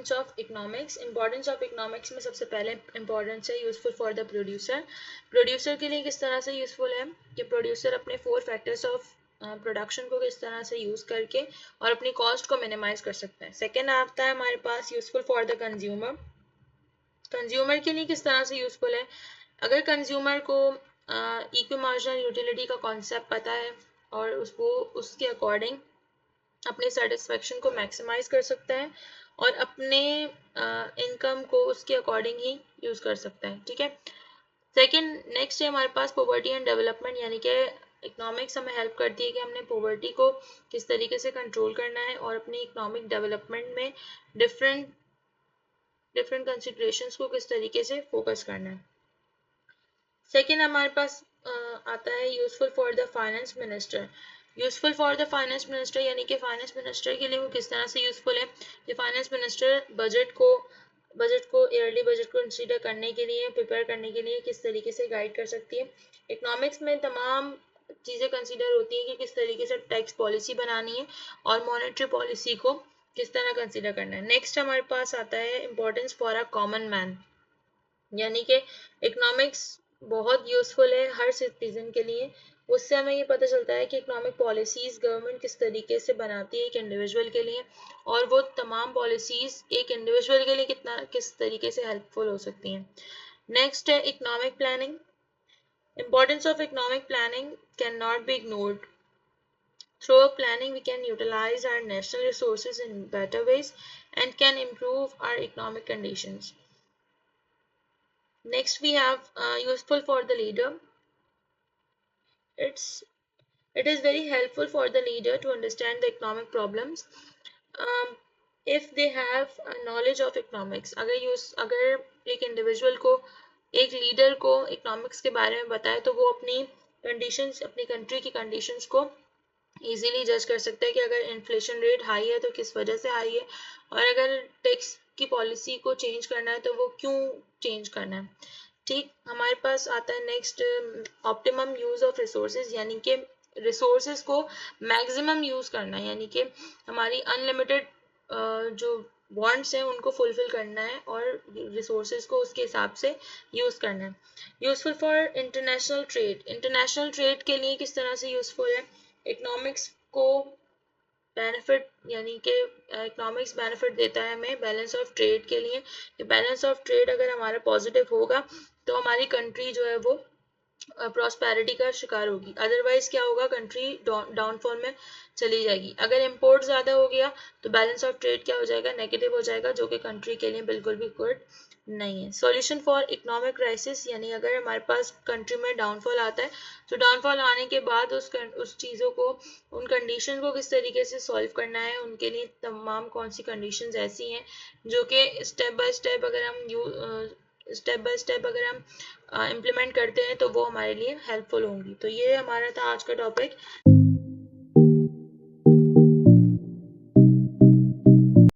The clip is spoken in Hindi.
Importance of economics. Importance of economics में सबसे पहले इम्पॉर्टेंस है useful for the producer. Producer के लिए किस तरह से यूजफुल है कि प्रोड्यूसर अपने 4 फैक्टर्स ऑफ प्रोडक्शन को किस तरह से यूज करके और अपनी कॉस्ट को मिनिमाइज कर सकता है। सेकेंड आता है हमारे पास useful for the consumer. Consumer के लिए किस तरह से यूजफुल है, अगर कंज्यूमर को इक्वी मार्जिनल यूटिलिटी का कॉन्सेप्ट पता है और उसको उसके अकॉर्डिंग अपने सेटिस्फेक्शन को मैक्सिमाइज कर सकता है और अपने इनकम को उसके अकॉर्डिंग ही यूज कर सकता है। ठीक है, सेकंड नेक्स्ट है हमारे पास पॉवर्टी एंड डेवलपमेंट, यानी कि इकोनॉमिक्स हमें हेल्प करती है कि हमने पॉवर्टी को किस तरीके से कंट्रोल करना है और अपनी इकोनॉमिक डेवलपमेंट में डिफरेंट कंसिडरेशंस को किस तरीके से फोकस करना है। सेकेंड हमारे पास आता है useful for the finance minister. Useful for the finance minister यानी कि फाइनेंस मिनिस्टर के लिए वो किस तरह से यूजफुल है कि फाइनेंस मिनिस्टर बजट को ईयरली बजट को कंसीडर करने के लिए, प्रिपेयर करने के लिए किस तरीके से गाइड कर सकती है। इकोनॉमिक्स में तमाम चीज़ें कंसीडर होती हैं कि किस तरीके से टैक्स पॉलिसी बनानी है और मॉनेटरी पॉलिसी को किस तरह कंसीडर करना है। नेक्स्ट हमारे पास आता है importance for a common man, यानी कि इकोनॉमिक्स बहुत यूजफुल है हर सिटीजन के लिए। उससे हमें ये पता चलता है कि इकोनॉमिक पॉलिसीज गवर्नमेंट किस तरीके से बनाती है एक इंडिविजुअल के लिए और वो तमाम पॉलिसीज एक इंडिविजुअल के लिए किस तरीके से हेल्पफुल हो सकती हैं। नेक्स्ट है economic planning. Importance of economic planning can not be ignored. Through planning, we can utilize our national resources in better ways and can improve our economic conditions. Next, we have useful for the leader. It is very helpful for the leader to understand the economic problems if they have a knowledge of economics. अगर एक इंडिविजुअल को, एक लीडर को इकोनॉमिक्स के बारे में बताए तो वो अपनी कंडीशंस, अपनी कंट्री की कंडीशंस को इजीली जज कर सकता है कि अगर इन्फ्लेशन रेट हाई है तो किस वजह से हाई है और अगर टैक्स की पॉलिसी को चेंज करना है तो वो क्यों चेंज करना है। ठीक, हमारे पास आता है next optimum use of resources, यानी कि रिसोर्सेज को मैक्सिमम यूज करना है, यानी कि हमारी अनलिमिटेड जो वांट्स हैं उनको फुलफिल करना है और रिसोर्सेज को उसके हिसाब से यूज करना है। Useful for international trade. International trade के लिए किस तरह से यूजफुल है, इकोनॉमिक्स को बेनिफिट, यानी कि इकोनॉमिक्स बेनिफिट देता है हमें बैलेंस ऑफ ट्रेड के लिए। बैलेंस ऑफ ट्रेड अगर हमारा पॉजिटिव होगा तो हमारी कंट्री जो है वो प्रॉस्पेरिटी का शिकार होगी, अदरवाइज क्या होगा, कंट्री डाउनफॉल में चली जाएगी। अगर इंपोर्ट ज़्यादा हो गया तो बैलेंस ऑफ ट्रेड क्या हो जाएगा, नेगेटिव हो जाएगा, जो कि कंट्री के लिए बिल्कुल भी गुड नहीं है। सॉल्यूशन फॉर इकोनॉमिक क्राइसिस, यानी अगर हमारे पास कंट्री में डाउनफॉल आता है तो डाउनफॉल आने के बाद उस चीज़ों को, उन कंडीशन को किस तरीके से सॉल्व करना है, उनके लिए तमाम कौन सी कंडीशंस ऐसी हैं जो कि स्टेप बाय स्टेप अगर हम इम्प्लीमेंट करते हैं तो वो हमारे लिए हेल्पफुल होंगी। तो ये हमारा था आज का टॉपिक।